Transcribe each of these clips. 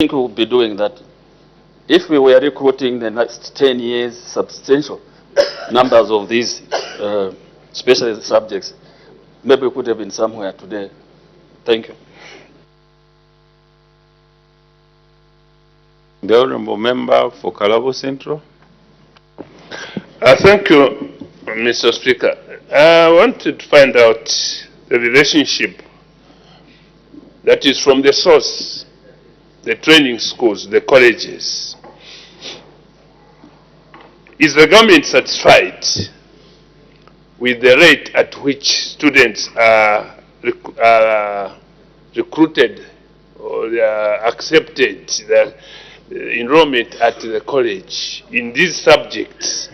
think we'll be doing that. If we were recruiting the next 10 years substantial numbers of these specialist subjects, maybe we could have been somewhere today. Thank you. The Honourable Member for Kalabo Central. Thank you, Mr. Speaker. I wanted to find out the relationship that is from the source, the training schools, the colleges. Is the government satisfied with the rate at which students are recruited or they are accepted, the enrollment at the college in these subjects?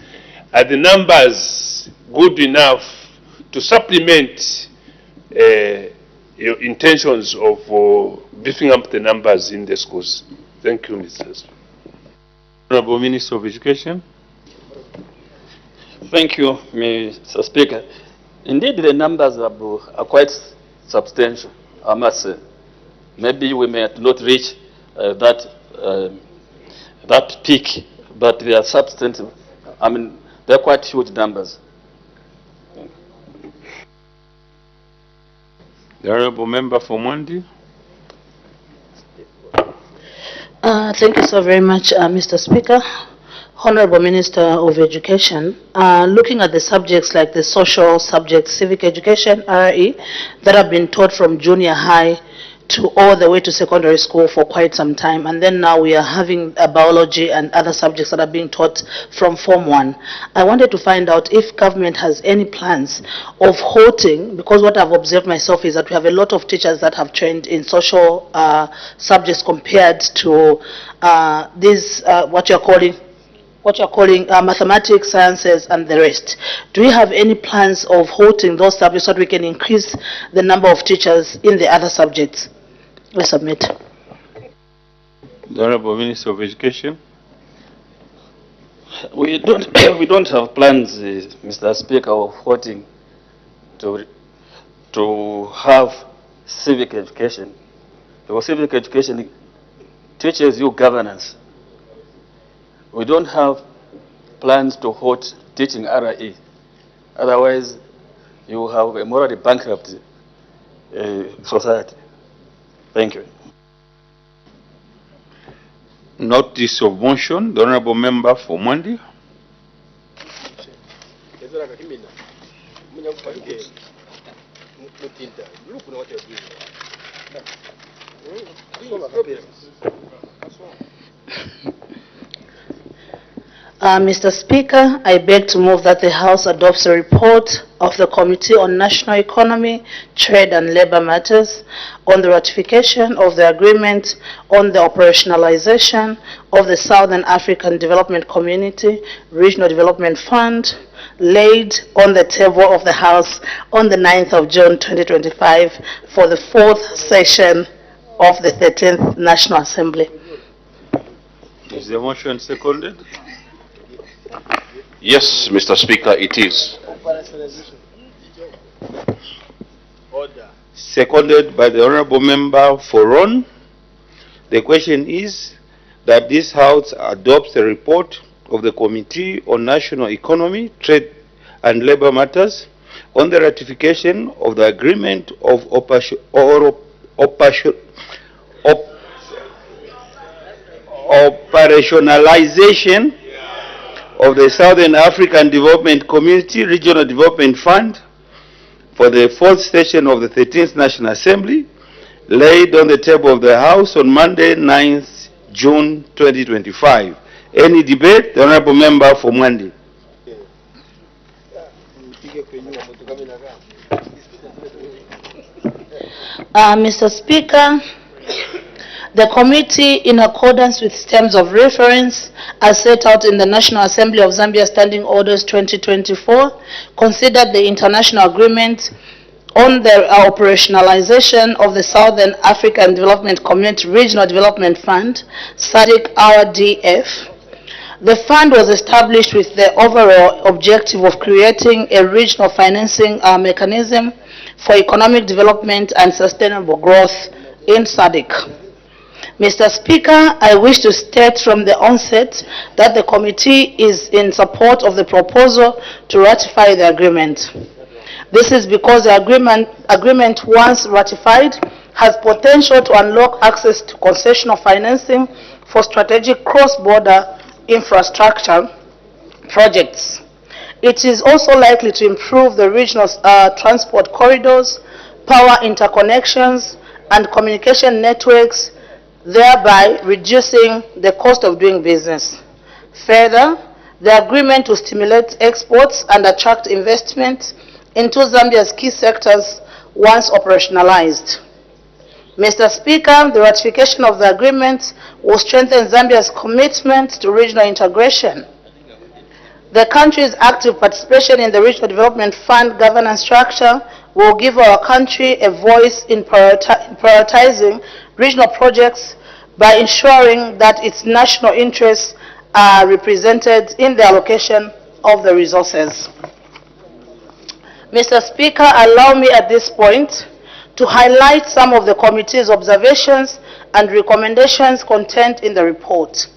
Are the numbers good enough to supplement your intentions of beefing up the numbers in the schools? Thank you, Mr. Speaker. Honourable Minister of Education. Thank you, Mr. Speaker. Indeed, the numbers are quite substantial, I must say. Maybe we may not reach that peak, but they are substantive. I mean, they're quite huge numbers. The Honourable Member for Mwandi. Thank you so very much, Mr. Speaker. Honourable Minister of Education, looking at the subjects like the social subjects, civic education, RE, that have been taught from junior high to all the way to secondary school for quite some time, and then now we are having biology and other subjects that are being taught from Form 1. I wanted to find out if government has any plans of halting, because what I've observed myself is that we have a lot of teachers that have trained in social subjects compared to these what you're calling mathematics, sciences, and the rest. Do we have any plans of halting those subjects so that we can increase the number of teachers in the other subjects? I submit. The Honourable Minister of Education. We don't have plans, Mr. Speaker, of halting to have civic education. Because civic education teaches you governance. We don't have plans to halt teaching RE. Otherwise, you have a morally bankrupt society. Thank you. Notice of motion. The Honourable Member for Mwandi. Mr. Speaker, I beg to move that the House adopts a report of the Committee on National Economy, Trade and Labour Matters on the ratification of the agreement on the operationalization of the Southern African Development Community Regional Development Fund, laid on the table of the House on the 9th of June 2025 for the 4th session of the 13th National Assembly. Is the motion seconded? Yes, Mr. Speaker, it is. Seconded by the Honourable Member for Ron. The question is that this House adopts a report of the Committee on National Economy, Trade and Labour Matters on the ratification of the agreement of operationalization of the Southern African Development Community Regional Development Fund for the 4th session of the 13th National Assembly, laid on the table of the House on Monday, 9th June 2025. Any debate? The Honourable Member for Mwandi. Mr. Speaker, the committee, in accordance with terms of reference as set out in the National Assembly of Zambia Standing Orders 2024, considered the international agreement on the operationalization of the Southern African Development Community Regional Development Fund, SADC RDF. The fund was established with the overall objective of creating a regional financing mechanism for economic development and sustainable growth in SADC. Mr. Speaker, I wish to state from the onset that the committee is in support of the proposal to ratify the agreement. This is because the agreement once ratified has potential to unlock access to concessional financing for strategic cross-border infrastructure projects. It is also likely to improve the regional transport corridors, power interconnections, and communication networks, thereby reducing the cost of doing business. Further, the agreement will stimulate exports and attract investment into Zambia's key sectors once operationalized. Mr. Speaker, the ratification of the agreement will strengthen Zambia's commitment to regional integration. The country's active participation in the Regional Development Fund governance structure will give our country a voice in prioritizing regional projects by ensuring that its national interests are represented in the allocation of the resources. Mr. Speaker, allow me at this point to highlight some of the committee's observations and recommendations contained in the report.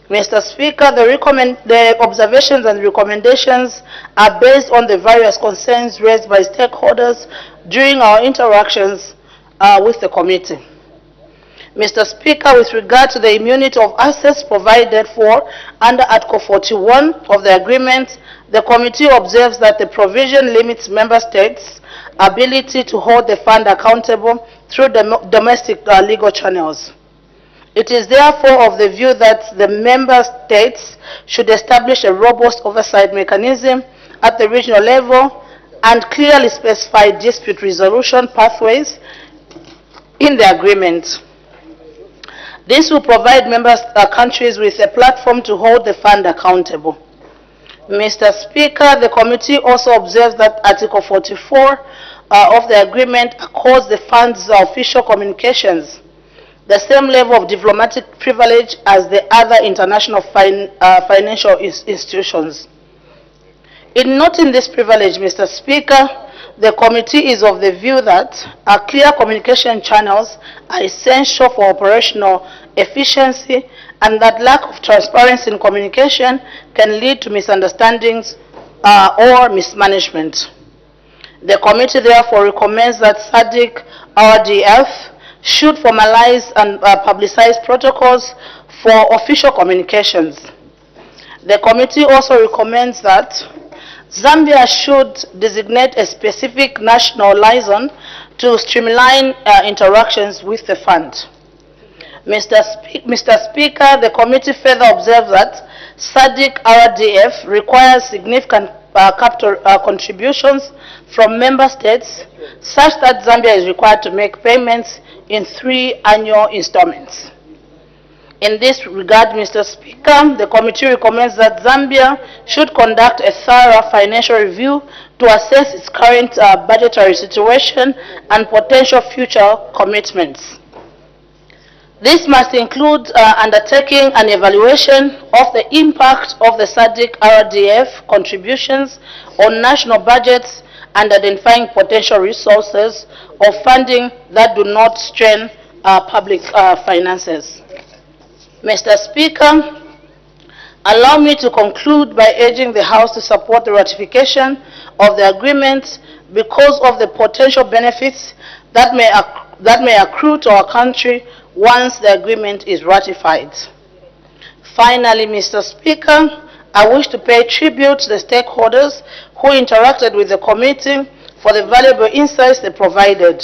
Mr. Speaker, the observations and recommendations are based on the various concerns raised by stakeholders during our interactions with the committee. Mr. Speaker, with regard to the immunity of assets provided for under Article 41 of the agreement, the committee observes that the provision limits member states' ability to hold the fund accountable through domestic legal channels. It is therefore of the view that the member states should establish a robust oversight mechanism at the regional level and clearly specify dispute resolution pathways in the agreement. This will provide member countries with a platform to hold the fund accountable. Mr. Speaker, the committee also observes that Article 44 of the agreement accords the fund's official communications the same level of diplomatic privilege as the other international financial institutions. In noting this privilege, Mr. Speaker, the committee is of the view that clear communication channels are essential for operational efficiency and that lack of transparency in communication can lead to misunderstandings or mismanagement. The committee therefore recommends that SADC RDF should formalize and publicize protocols for official communications. The committee also recommends that Zambia should designate a specific national liaison to streamline interactions with the fund. Mr. Speaker, the committee further observes that SADC RDF requires significant capital contributions from member states such that Zambia is required to make payments in 3 annual installments. In this regard, Mr. Speaker, the committee recommends that Zambia should conduct a thorough financial review to assess its current budgetary situation and potential future commitments. This must include undertaking an evaluation of the impact of the SADC RDF contributions on national budgets and identifying potential resources of funding that do not strain public finances. Mr. Speaker, allow me to conclude by urging the House to support the ratification of the agreement because of the potential benefits that may accrue to our country once the agreement is ratified. Finally, Mr. Speaker, I wish to pay tribute to the stakeholders who interacted with the committee for the valuable insights they provided.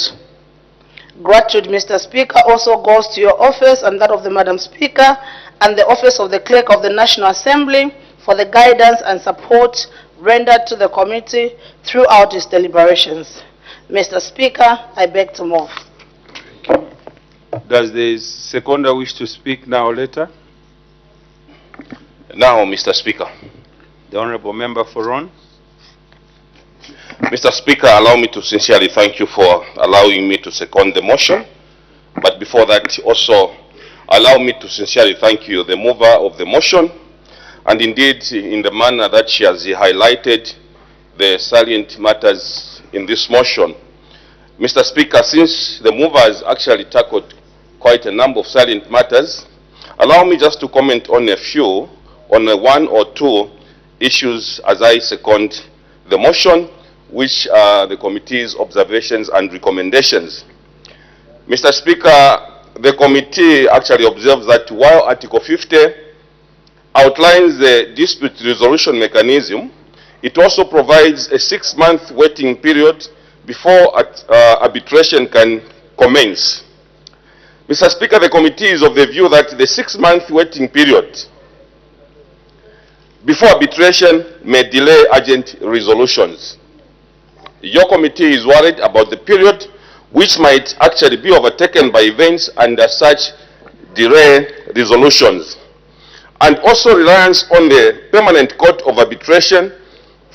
Gratitude, Mr. Speaker, also goes to your office and that of the Madam Speaker and the office of the Clerk of the National Assembly for the guidance and support rendered to the committee throughout its deliberations. Mr. Speaker, I beg to move. Does the seconder wish to speak now or later? Now, Mr. Speaker. The Honorable Member for Ron. Mr. Speaker, allow me to sincerely thank you for allowing me to second the motion. But before that, also allow me to sincerely thank you, the mover of the motion, and indeed in the manner that she has highlighted the salient matters in this motion. Mr. Speaker, since the mover has actually tackled quite a number of salient matters. Allow me just to comment on a few, on one or two issues as I second the motion, which are the committee's observations and recommendations. Mr. Speaker, the committee actually observes that while Article 50 outlines the dispute resolution mechanism, it also provides a 6-month waiting period before arbitration can commence. Mr. Speaker, the committee is of the view that the 6-month waiting period before arbitration may delay urgent resolutions. Your committee is worried about the period which might actually be overtaken by events and as such delay resolutions. And also reliance on the Permanent Court of Arbitration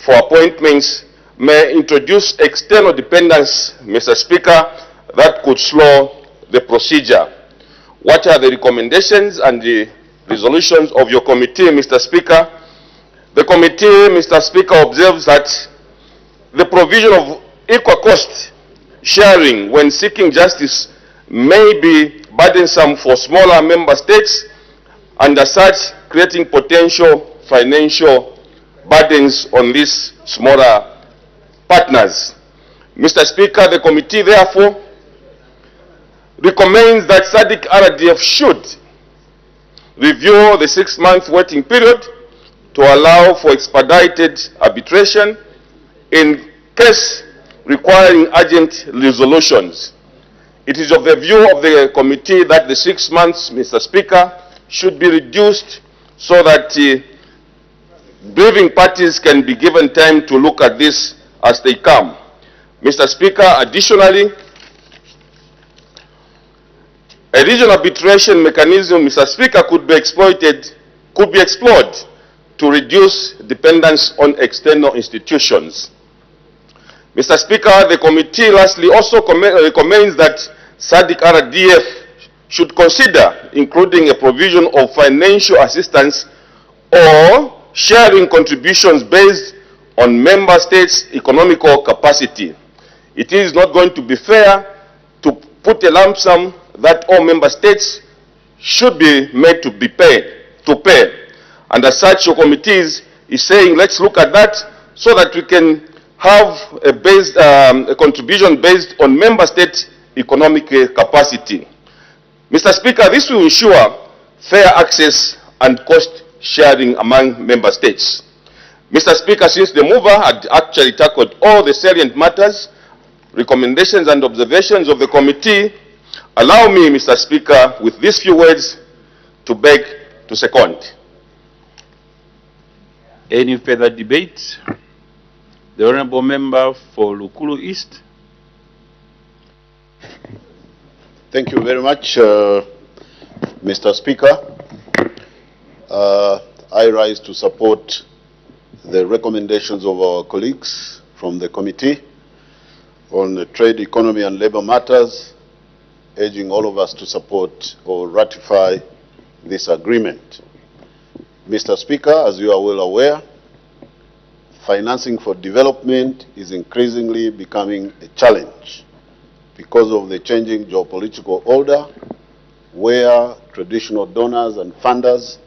for appointments may introduce external dependence, Mr. Speaker, that could slow the procedure. What are the recommendations and the resolutions of your committee, Mr. Speaker? The committee, Mr. Speaker, observes that the provision of equal cost sharing when seeking justice may be burdensome for smaller member states and as such creating potential financial burdens on these smaller partners. Mr. Speaker, the committee therefore recommends that SADC RDF should review the 6-month waiting period to allow for expedited arbitration in case requiring urgent resolutions. It is of the view of the committee that the 6 months, Mr. Speaker, should be reduced so that grieving parties can be given time to look at this as they come. Mr. Speaker, additionally, a regional arbitration mechanism, Mr. Speaker, could be explored to reduce dependence on external institutions. Mr. Speaker, the committee lastly also recommends that SADC RDF should consider including a provision of financial assistance or sharing contributions based on member states' economical capacity. It is not going to be fair to put a lump sum that all member states should be made to pay. And as such, your committee is saying, let's look at that so that we can have a contribution based on member state economic capacity. Mr. Speaker, this will ensure fair access and cost sharing among member states. Mr. Speaker, since the mover had actually tackled all the salient matters, recommendations and observations of the committee, allow me, Mr. Speaker, with these few words to beg to second. Any further debate? The Honourable Member for Lukulu East. Thank you very much, Mr. Speaker. I rise to support the recommendations of our colleagues from the committee on the trade, economy and labour matters, urging all of us to support or ratify this agreement. Mr. Speaker, as you are well aware, financing for development is increasingly becoming a challenge because of the changing geopolitical order, where traditional donors and funders,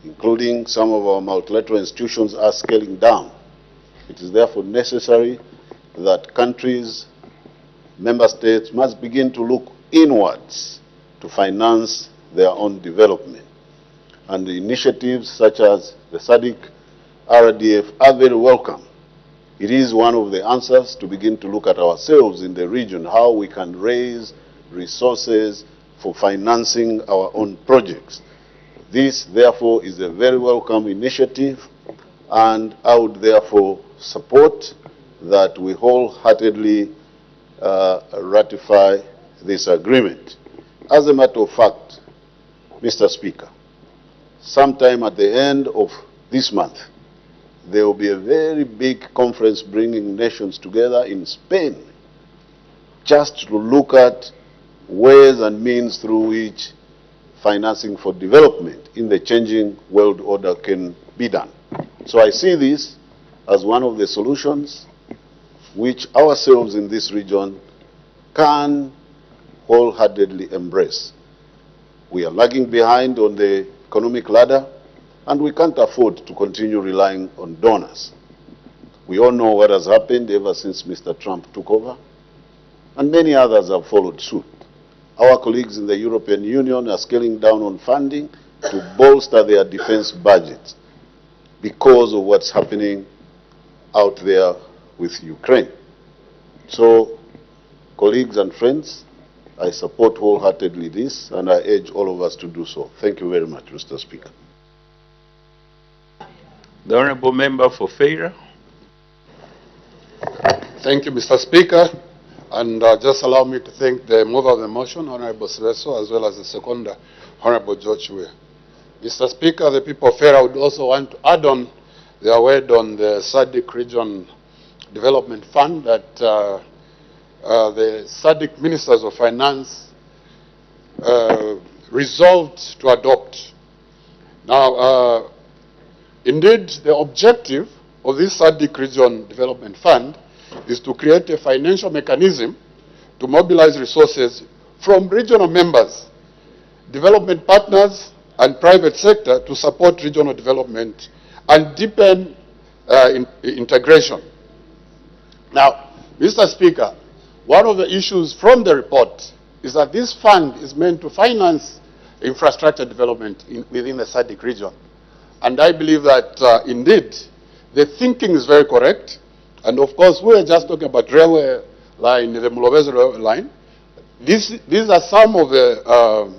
including some of our multilateral institutions, are scaling down. It is therefore necessary that countries, member states, must begin to look inwards to finance their own development. And the initiatives such as the SADC RDF are very welcome. It is one of the answers to begin to look at ourselves in the region, how we can raise resources for financing our own projects. This, therefore, is a very welcome initiative, and I would therefore support that we wholeheartedly ratify this agreement. As a matter of fact, Mr. Speaker, sometime at the end of this month, there will be a very big conference bringing nations together in Spain just to look at ways and means through which financing for development in the changing world order can be done. So I see this as one of the solutions which ourselves in this region can wholeheartedly embrace. We are lagging behind on the economic ladder, and we can't afford to continue relying on donors. We all know what has happened ever since Mr. Trump took over, and many others have followed suit. Our colleagues in the European Union are scaling down on funding to bolster their defense budgets because of what's happening out there with Ukraine. So, colleagues and friends, I support wholeheartedly this, and I urge all of us to do so. Thank you very much, Mr. Speaker. The Honourable Member for Feira. Thank you, Mr. Speaker. And just allow me to thank the mover of the motion, Honourable Seveso, as well as the seconder, Honourable George Weah. Mr. Speaker, the people of Feira would also want to add on their word on the SADC Region Development Fund that the SADC Ministers of Finance resolved to adopt. Now, indeed, the objective of this SADC Region Development Fund is to create a financial mechanism to mobilize resources from regional members, development partners, and private sector to support regional development and deepen integration. Now, Mr. Speaker, one of the issues from the report is that this fund is meant to finance infrastructure development within the SADC region. And I believe that, indeed, the thinking is very correct. And of course, we are just talking about railway line, the Mulobezi railway line. These are some of the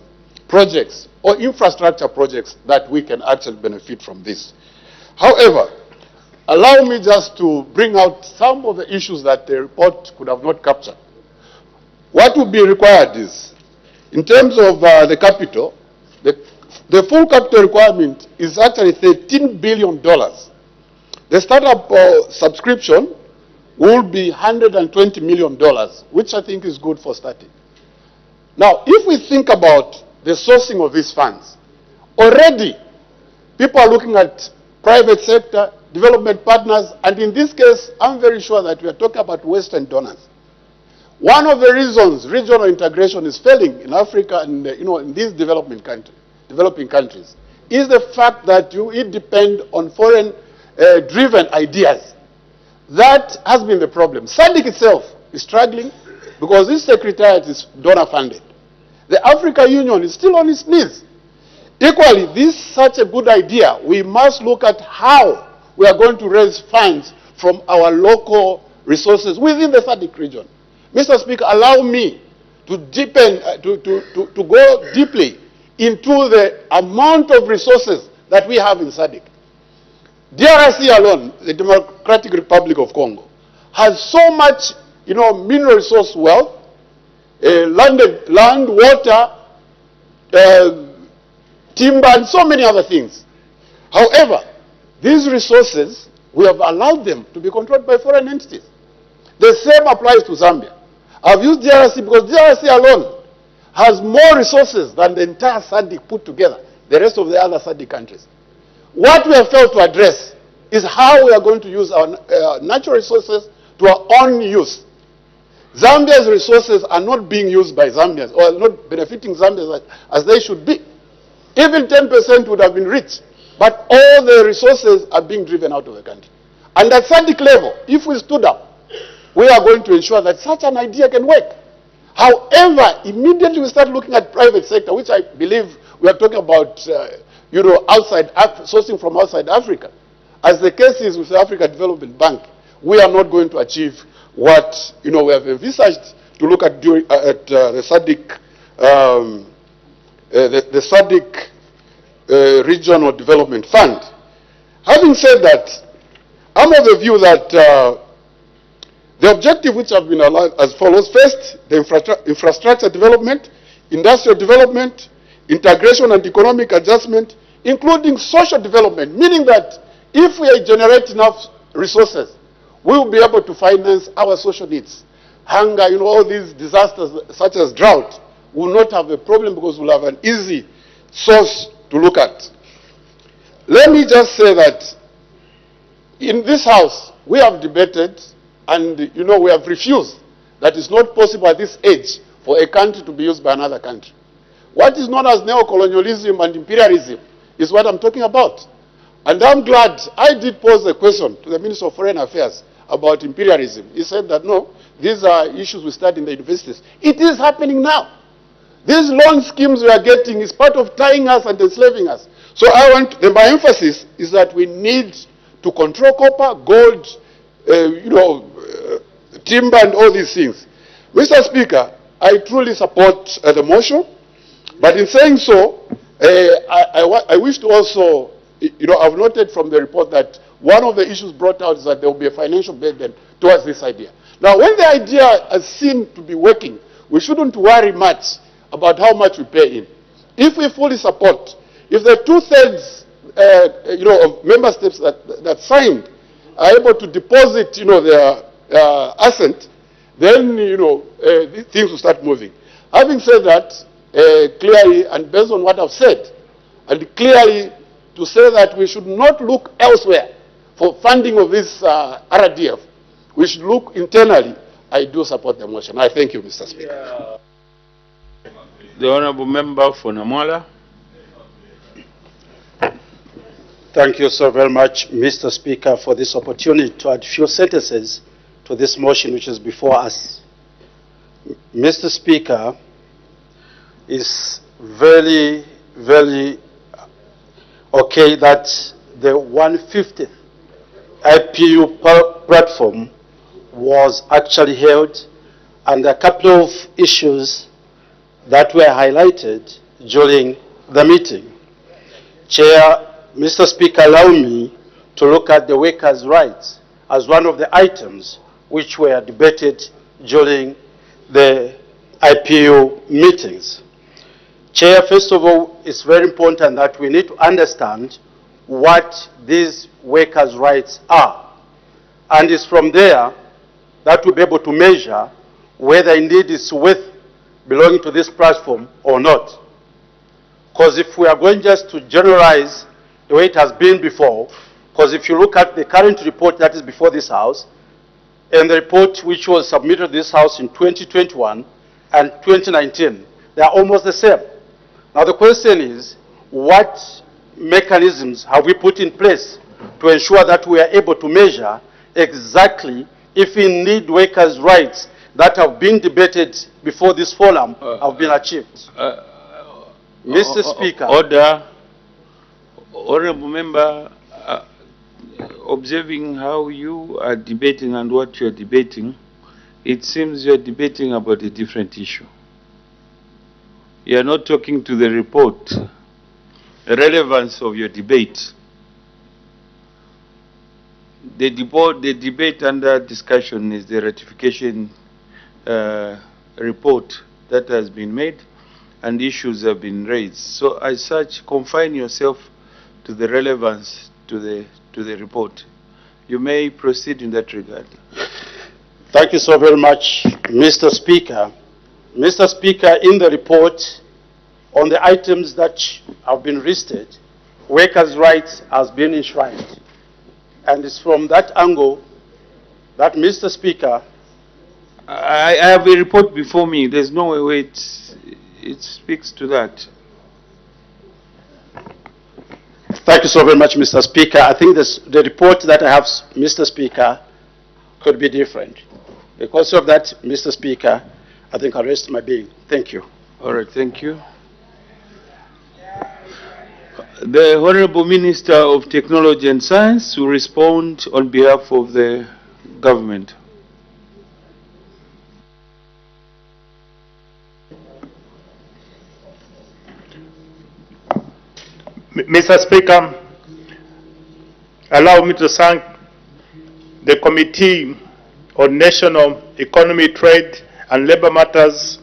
projects or infrastructure projects that we can actually benefit from this. However, allow me just to bring out some of the issues that the report could have not captured. What would be required is, in terms of the capital, the full capital requirement is actually $13 billion. The startup subscription will be $120 million, which I think is good for starting. Now, if we think about the sourcing of these funds, already people are looking at private sector, development partners, and in this case, I'm very sure that we are talking about Western donors. One of the reasons regional integration is failing in Africa and in these developing countries is the fact that it depends on foreign driven ideas. That has been the problem. SADC itself is struggling because this secretariat is donor funded. The African Union is still on its knees. Equally, this is such a good idea. We must look at how we are going to raise funds from our local resources within the SADC region. Mr. Speaker, allow me to deepen, to go deeply into the amount of resources that we have in SADC. DRC alone, the Democratic Republic of Congo, has so much, mineral resource wealth, land, water, timber, and so many other things. However, these resources, we have allowed them to be controlled by foreign entities. The same applies to Zambia. I've used DRC because DRC alone has more resources than the entire SADC put together, the rest of the other SADC countries. What we have failed to address is how we are going to use our natural resources to our own use. Zambia's resources are not being used by Zambians or not benefiting Zambians as they should be. Even 10% would have been rich, but all the resources are being driven out of the country. And at SADC level, if we stood up, we are going to ensure that such an idea can work. However, immediately we start looking at private sector, which I believe we are talking about, sourcing from outside Africa. As the case is with the Africa Development Bank, we are not going to achieve what we have envisaged to look at the SADC, the SADC Regional Development Fund. Having said that, I'm of the view that the objective which have been aligned as follows: first, the infrastructure development, industrial development, integration and economic adjustment, including social development, meaning that if we generate enough resources, we will be able to finance our social needs. Hunger, all these disasters such as drought, will not have a problem because we'll have an easy source to look at. Let me just say that in this House, we have debated and, we have refused that it's not possible at this age for a country to be used by another country. What is known as neocolonialism and imperialism is what I'm talking about. And I'm glad I did pose a question to the Minister of Foreign Affairs about imperialism. He said that, no, these are issues we study in the universities. It is happening now. These loan schemes we are getting is part of tying us and enslaving us. So my emphasis is that we need to control copper, gold, timber and all these things. Mr. Speaker, I truly support the motion, but in saying so, I wish to also, I've noted from the report that one of the issues brought out is that there will be a financial burden towards this idea. Now, when the idea has seemed to be working, we shouldn't worry much about how much we pay in. If we fully support, if the 2/3 of member states that signed are able to deposit, their assent, then, things will start moving. Having said that, clearly, and based on what I've said, and clearly to say that we should not look elsewhere for funding of this RDF, we should look internally. I do support the motion. I thank you, Mr. Speaker. Yeah. The Honourable Member for Namwala. Thank you so very much, Mr. Speaker, for this opportunity to add a few sentences to this motion which is before us. Mr. Speaker, it's very, very okay that the 150th IPU platform was actually held, and a couple of issues that were highlighted during the meeting. Chair, Mr. Speaker, allow me to look at the workers' rights as one of the items which were debated during the IPU meetings. Chair, first of all, it's very important that we need to understand what these workers' rights are. And it's from there that we'll be able to measure whether indeed it's worth belonging to this platform or not. Because if we are going just to generalize the way it has been before, because if you look at the current report that is before this House, and the report which was submitted to this House in 2021 and 2019, they are almost the same. Now the question is, what mechanisms have we put in place to ensure that we are able to measure exactly if indeed workers' rights that have been debated before this forum have been achieved? Mr. Speaker. Order. Honourable Member, observing how you are debating and what you are debating, it seems you are debating about a different issue. You are not talking to the report, the relevance of your debate. The debate under discussion is the ratification report that has been made and issues have been raised. So as such, confine yourself to the relevance to the report. You may proceed in that regard. Thank you so very much, Mr. Speaker. Mr. Speaker, in the report, on the items that have been listed, workers' rights has been enshrined. And it's from that angle that, Mr. Speaker, I have a report before me. There's no way it speaks to that. Thank you so very much, Mr. Speaker. I think the report that I have, Mr. Speaker, could be different. Because of that, Mr. Speaker, I think I'll rest my being. Thank you. All right, thank you. The Honourable Minister of Technology and Science will respond on behalf of the government. Mr. Speaker, allow me to thank the Committee on National Economy, Trade and Labour Matters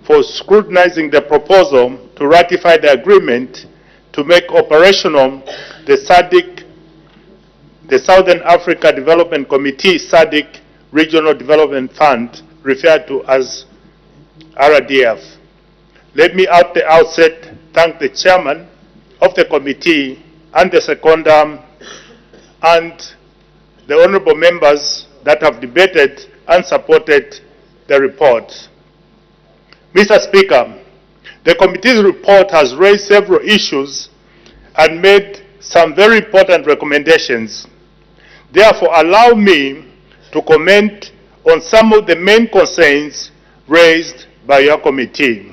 for scrutinizing the proposal to ratify the agreement to make operational the SADC, the Southern Africa Development Committee SADC Regional Development Fund, referred to as RDF. Let me at the outset thank the chairman of the committee and the secondum and the honourable members that have debated and supported the report. Mr. Speaker, The committee's report has raised several issues and made some very important recommendations. Therefore, allow me to comment on some of the main concerns raised by your committee.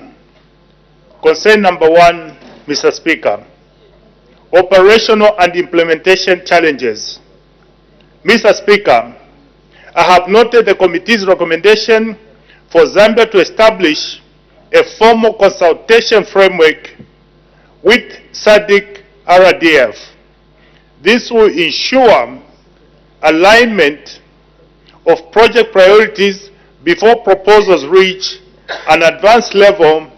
Concern number 1, Mr. Speaker, operational and implementation challenges. Mr. Speaker, I have noted the committee's recommendation for Zambia to establish a formal consultation framework with SADC RDF. This will ensure alignment of project priorities before proposals reach an advanced level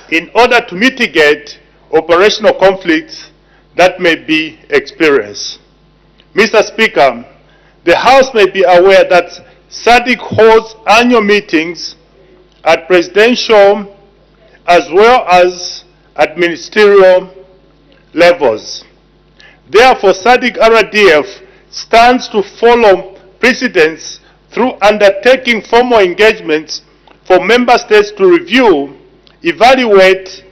in order to mitigate operational conflicts that may be experienced. Mr. Speaker, the House may be aware that SADC holds annual meetings at presidential as well as at ministerial levels. Therefore, SADC RDF stands to follow precedents through undertaking formal engagements for member states to review, evaluate,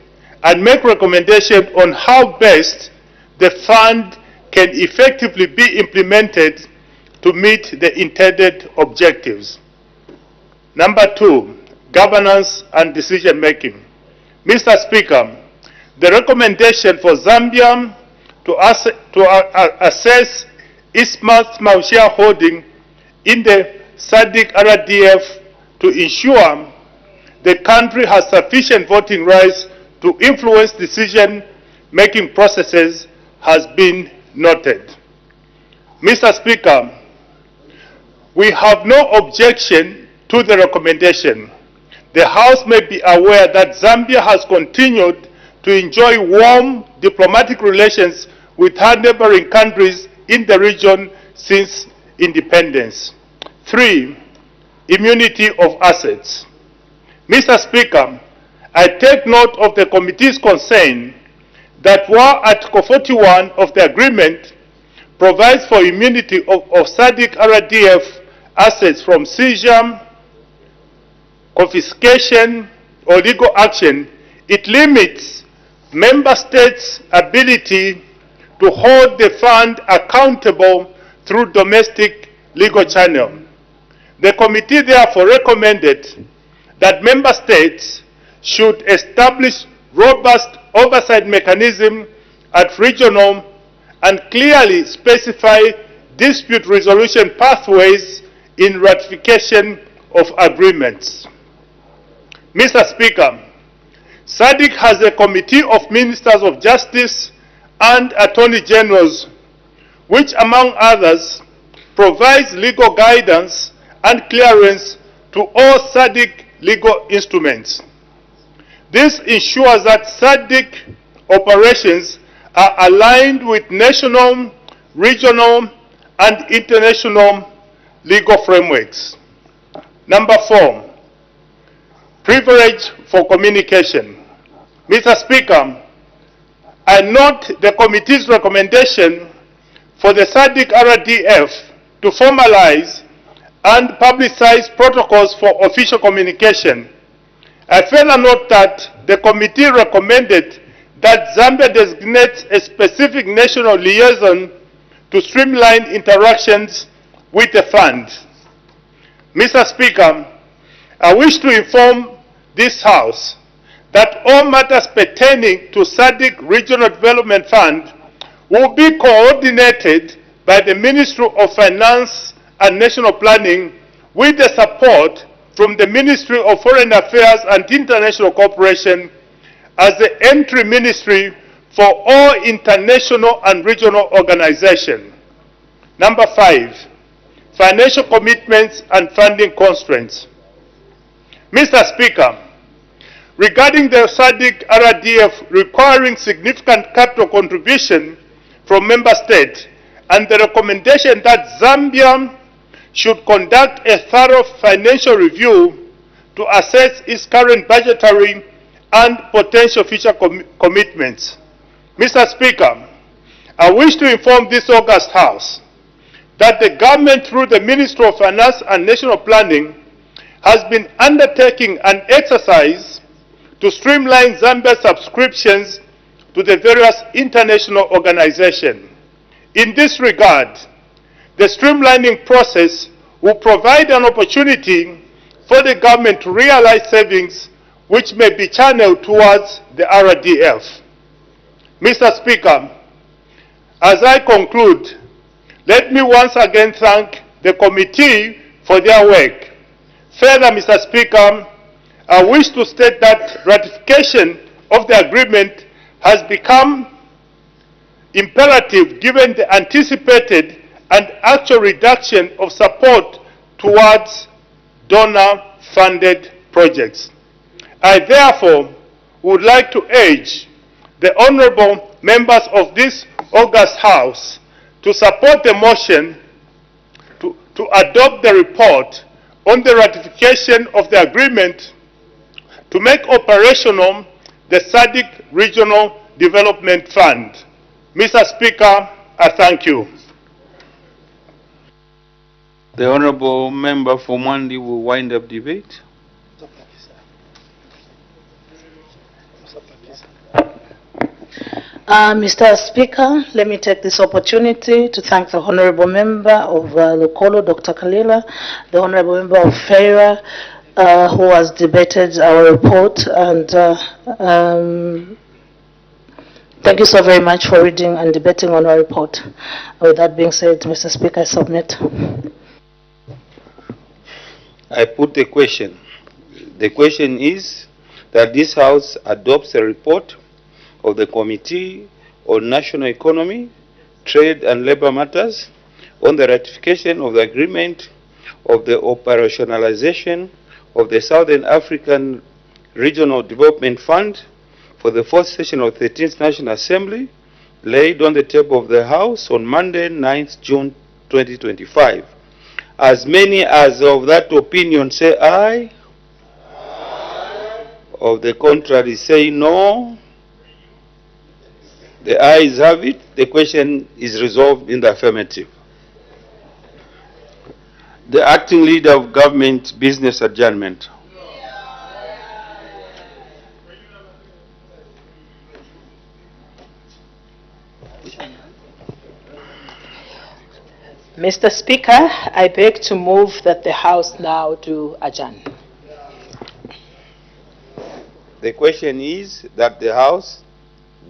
and make recommendations on how best the fund can effectively be implemented to meet the intended objectives. Number 2, governance and decision making. Mr. Speaker, the recommendation for Zambia to assess its maximum shareholding in the SADC RDF to ensure the country has sufficient voting rights to influence decision-making processes has been noted. Mr. Speaker, we have no objection to the recommendation. The House may be aware that Zambia has continued to enjoy warm diplomatic relations with her neighboring countries in the region since independence. 3, immunity of assets. Mr. Speaker, I take note of the committee's concern that while Article 41 of the agreement provides for immunity of SADC RDF assets from seizure, confiscation, or legal action, it limits member states' ability to hold the fund accountable through domestic legal channel. The committee therefore recommended that member states should establish robust oversight mechanism at regional and clearly specify dispute resolution pathways in ratification of agreements. Mr. Speaker, SADC has a committee of ministers of justice and attorney generals, which among others provides legal guidance and clearance to all SADC legal instruments. This ensures that SADC operations are aligned with national, regional, and international legal frameworks. Number 4, privilege for communication. Mr. Speaker, I note the committee's recommendation for the SADC RDF to formalize and publicize protocols for official communication. I further note that the committee recommended that Zambia designates a specific national liaison to streamline interactions with the fund. Mr. Speaker, I wish to inform this House that all matters pertaining to SADC Regional Development Fund will be coordinated by the Ministry of Finance and National Planning with the support from the Ministry of Foreign Affairs and International Cooperation as the entry ministry for all international and regional organizations. Number 5, financial commitments and funding constraints. Mr. Speaker, regarding the SADC RDF requiring significant capital contribution from member states and the recommendation that Zambia should conduct a thorough financial review to assess its current budgetary and potential future commitments. Mr. Speaker, I wish to inform this August House that the government through the Ministry of Finance and National Planning has been undertaking an exercise to streamline Zambia's subscriptions to the various international organizations. In this regard, the streamlining process will provide an opportunity for the government to realize savings which may be channeled towards the RDF. Mr. Speaker, as I conclude, let me once again thank the committee for their work. Further, Mr. Speaker, I wish to state that ratification of the agreement has become imperative given the anticipated and actual reduction of support towards donor-funded projects. I therefore would like to urge the honorable members of this august House to support the motion to adopt the report on the ratification of the agreement to make operational the SADC Regional Development Fund. Mr. Speaker, I thank you. The honorable member for Mwandi will wind up debate. Mr. Speaker, let me take this opportunity to thank the Honorable Member of Lokolo, Dr. Kalila, the Honorable Member of Feira, who has debated our report, and thank you so very much for reading and debating on our report. With that being said, Mr. Speaker, I submit. I put the question. The question is that this House adopts a report of the Committee on National Economy, Trade and Labor Matters on the ratification of the agreement of the operationalization of the Southern African Regional Development Fund for the fourth session of the 13th National Assembly, laid on the table of the House on Monday, 9th June 2025. As many as of that opinion say aye. Aye. Of the contrary say no. The ayes have it. The question is resolved in the affirmative. The acting leader of government business adjournment. Mr. Speaker, I beg to move that the House now do adjourn. The question is that the House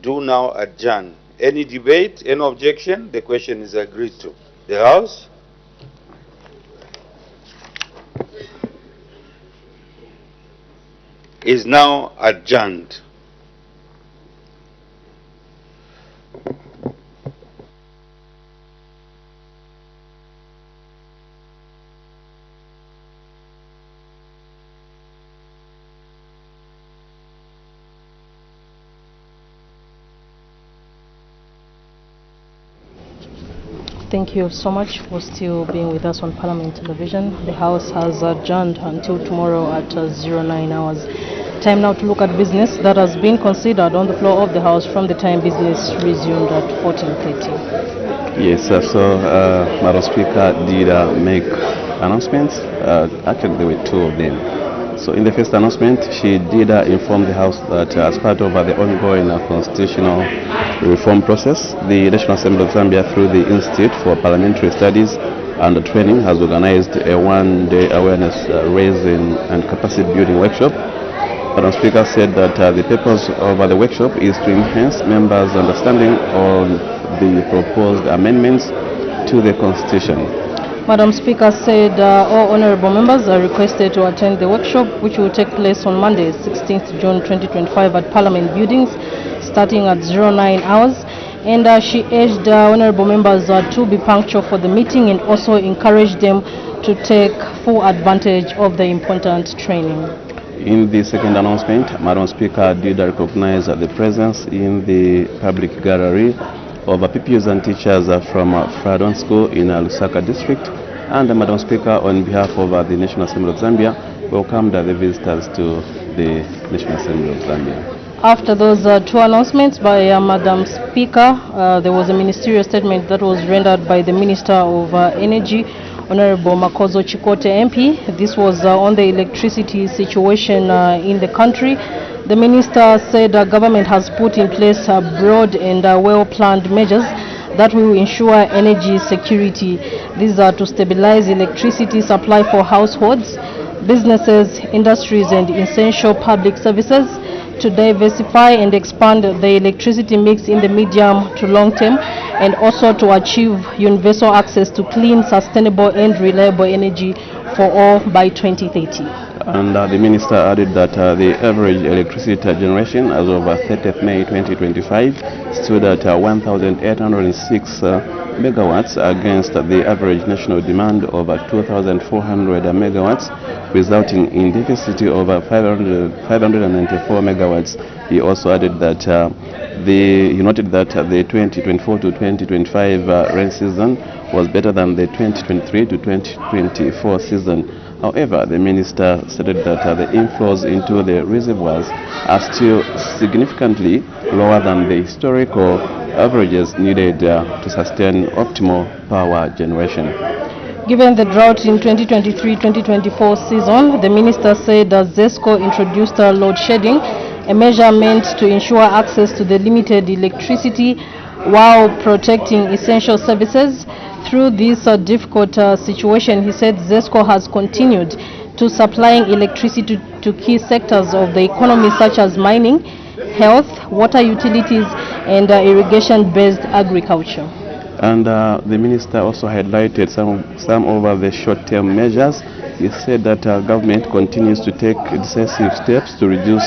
do now adjourn. Any debate, any objection? The question is agreed to. The House? Is now adjourned. Thank you so much for still being with us on Parliament Television. The House has adjourned until tomorrow at 09 hours. Time now to look at business that has been considered on the floor of the House from the time business resumed at 14:30. Yes, Madam Speaker did make announcements. Actually, there were two of them. So in the first announcement, she did inform the House that as part of the ongoing constitutional reform process, the National Assembly of Zambia, through the Institute for Parliamentary Studies and Training, has organized a one-day awareness raising and capacity building workshop. Madam Speaker said that the purpose of the workshop is to enhance members' understanding on the proposed amendments to the Constitution. Madam Speaker said all honorable members are requested to attend the workshop, which will take place on Monday, 16th June 2025 at Parliament Buildings, starting at 09 hours. And she urged honorable members to be punctual for the meeting and also encouraged them to take full advantage of the important training. In the second announcement, Madam Speaker did recognize the presence in the public gallery of pupils and teachers from Fradon School in Lusaka district, and Madam Speaker, on behalf of the National Assembly of Zambia, welcomed the visitors to the National Assembly of Zambia. After those two announcements by Madam Speaker, there was a ministerial statement that was rendered by the Minister of Energy, Honorable Makozo Chikote MP. This was on the electricity situation in the country. The minister said the government has put in place broad and well-planned measures that will ensure energy security. These are to stabilize electricity supply for households, businesses, industries, and essential public services, to diversify and expand the electricity mix in the medium to long term, and also to achieve universal access to clean, sustainable, and reliable energy for all by 2030. And the minister added that the average electricity generation as of 30th May 2025 stood at 1,806 megawatts against the average national demand of 2,400 megawatts, resulting in deficit of 594 megawatts. He also added that he noted that the 2024 to 2025 rain season was better than the 2023 to 2024 season. However, the minister stated that the inflows into the reservoirs are still significantly lower than the historical averages needed to sustain optimal power generation. Given the drought in 2023-2024 season, the minister said that ZESCO introduced load shedding, a measure meant to ensure access to the limited electricity while protecting essential services. Through this difficult situation, he said ZESCO has continued to supplying electricity to key sectors of the economy such as mining, health, water utilities, and irrigation-based agriculture. And the minister also highlighted some of the short-term measures. He said that government continues to take decisive steps to reduce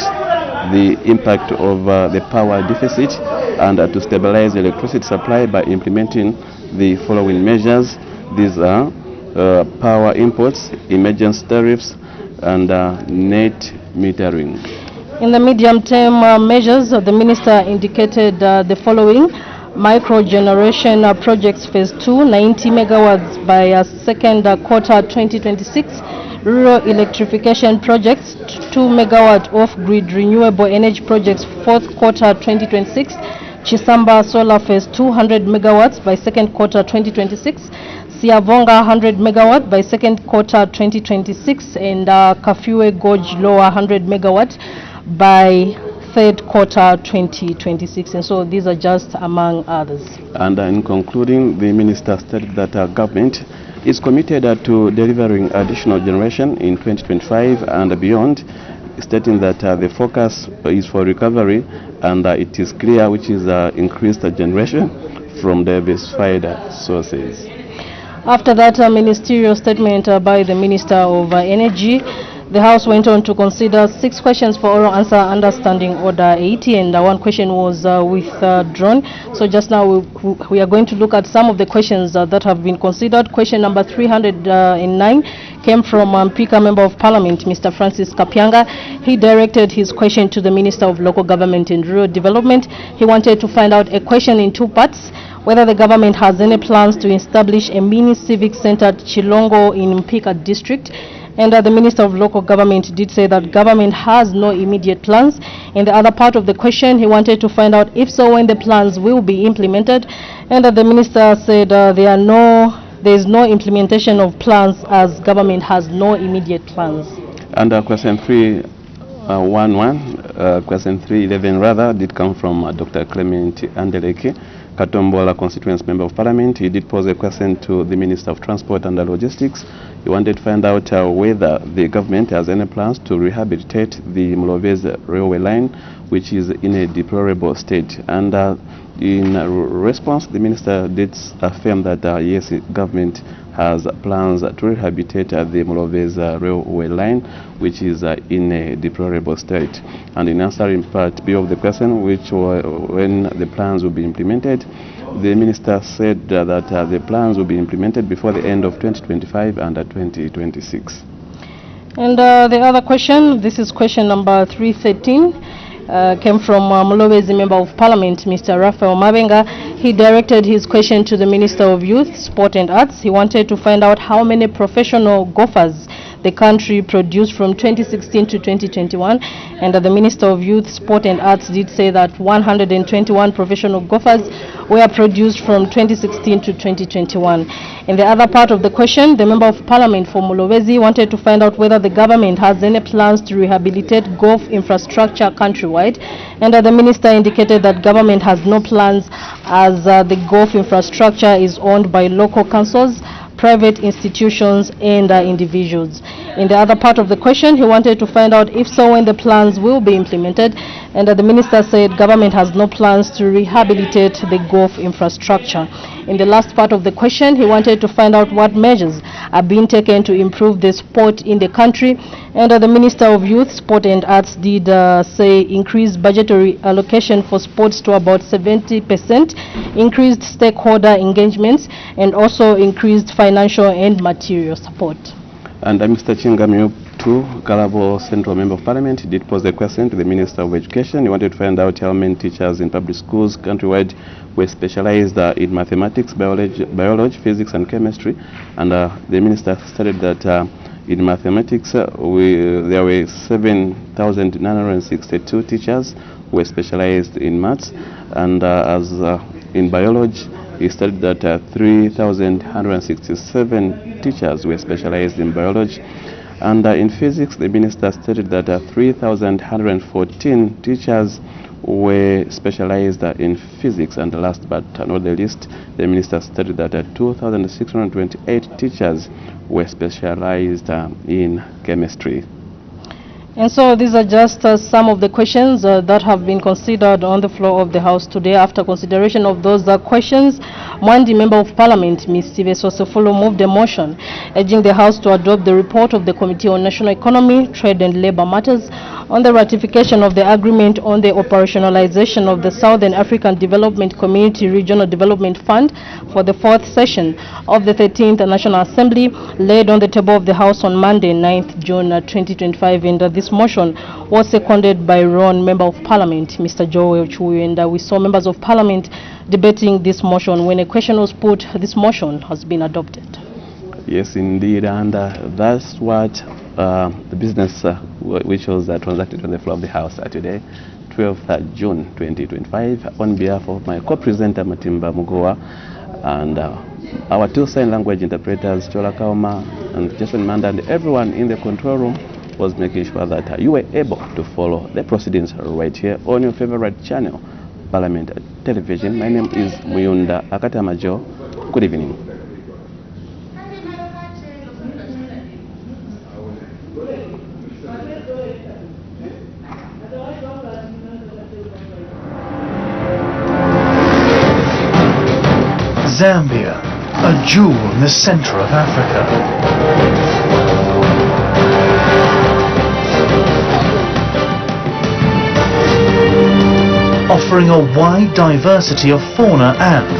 the impact of the power deficit and to stabilize electricity supply by implementing the following measures. These are power imports, emergency tariffs, and net metering. In the medium-term measures, the minister indicated the following: micro-generation projects phase 2, 90 megawatts by second quarter 2026, rural electrification projects, 2 megawatt off-grid renewable energy projects, fourth quarter 2026, Chisamba solar phase 200 megawatts by second quarter 2026, Siavonga 100 megawatt by second quarter 2026, and Kafue Gorge lower 100 megawatt by third quarter 2026. And so these are just among others. And in concluding, the minister stated that government is committed to delivering additional generation in 2025 and beyond, stating that the focus is for recovery, and it is clear which is increased generation from diversified sources. After that ministerial statement by the Minister of Energy, the House went on to consider 6 questions for oral answer under Standing Order 80, and one question was withdrawn. So just now we are going to look at some of the questions that have been considered. Question number 309 came from Pika Member of Parliament, Mr. Francis Kapianga. He directed his question to the Minister of Local Government and Rural Development. He wanted to find out a question in 2 parts: whether the government has any plans to establish a mini civic center at Chilongo in Mpika district. And the Minister of Local Government did say that government has no immediate plans. In the other part of the question, he wanted to find out if so, when the plans will be implemented. And the minister said there is no implementation of plans as government has no immediate plans. And question 311, question 311 rather, did come from Dr. Clement Andeleke, Katombola constituency member of Parliament. He did pose a question to the Minister of Transport and Logistics. He wanted to find out whether the government has any plans to rehabilitate the Mlovezi railway line, which is in a deplorable state. And in response, the minister did affirm that yes, the government has plans to rehabilitate the Mlovezi railway line, which is in a deplorable state. And in answering part B of the question, which when the plans will be implemented, the minister said that the plans will be implemented before the end of 2025 and 2026. And the other question, this is question number 313, came from Mlovezi Member of Parliament, Mr. Raphael Mabenga. He directed his question to the Minister of Youth, Sport and Arts. He wanted to find out how many professional golfers the country produced from 2016 to 2021. And the Minister of Youth, Sport and Arts did say that 121 professional golfers were produced from 2016 to 2021. In the other part of the question, the Member of Parliament for Mulowezi wanted to find out whether the government has any plans to rehabilitate golf infrastructure countrywide. And the Minister indicated that government has no plans as the golf infrastructure is owned by local councils, private institutions and individuals. In the other part of the question, he wanted to find out if so when the plans will be implemented, and the minister said government has no plans to rehabilitate the golf infrastructure. In the last part of the question, he wanted to find out what measures are being taken to improve the sport in the country, and the Minister of Youth, Sport and Arts did say increased budgetary allocation for sports to about 70%, increased stakeholder engagements, and also increased financial and material support. And Mr. Chingamyu too, Kalabo Central Member of Parliament, did pose the question to the Minister of Education. He wanted to find out how many teachers in public schools countrywide were specialized in mathematics, biology, physics and chemistry. And the Minister stated that in mathematics there were 7,962 teachers who were specialized in maths, and as in biology he stated that 3,167 teachers were specialized in biology. And in physics, the minister stated that 3,114 teachers were specialized in physics. And last but not the least, the minister stated that 2,628 teachers were specialized in chemistry. And so these are just some of the questions that have been considered on the floor of the House today. After consideration of those questions, Mwandi Member of Parliament, Ms. Sive Sosefolo, moved a motion urging the House to adopt the report of the Committee on National Economy, Trade and Labour Matters on the ratification of the agreement on the operationalization of the Southern African Development Community Regional Development Fund for the 4th session of the 13th National Assembly, laid on the table of the House on Monday, 9th June 2025. And this motion was seconded by Ron, Member of Parliament, Mr. Joel Chuyu, and we saw members of Parliament debating this motion. When a question was put, this motion has been adopted. Yes, indeed, and that's what the business which was transacted on the floor of the House today, 12th June 2025, on behalf of my co-presenter Matimba Mugoa and our two sign language interpreters, Chola Kauma and Jason Manda, and everyone in the control room was making sure that you were able to follow the proceedings right here on your favorite channel, Parliament Television. My name is Muyunda Akatamajo. Good evening. Zambia, a jewel in the center of Africa. Offering a wide diversity of fauna and flora.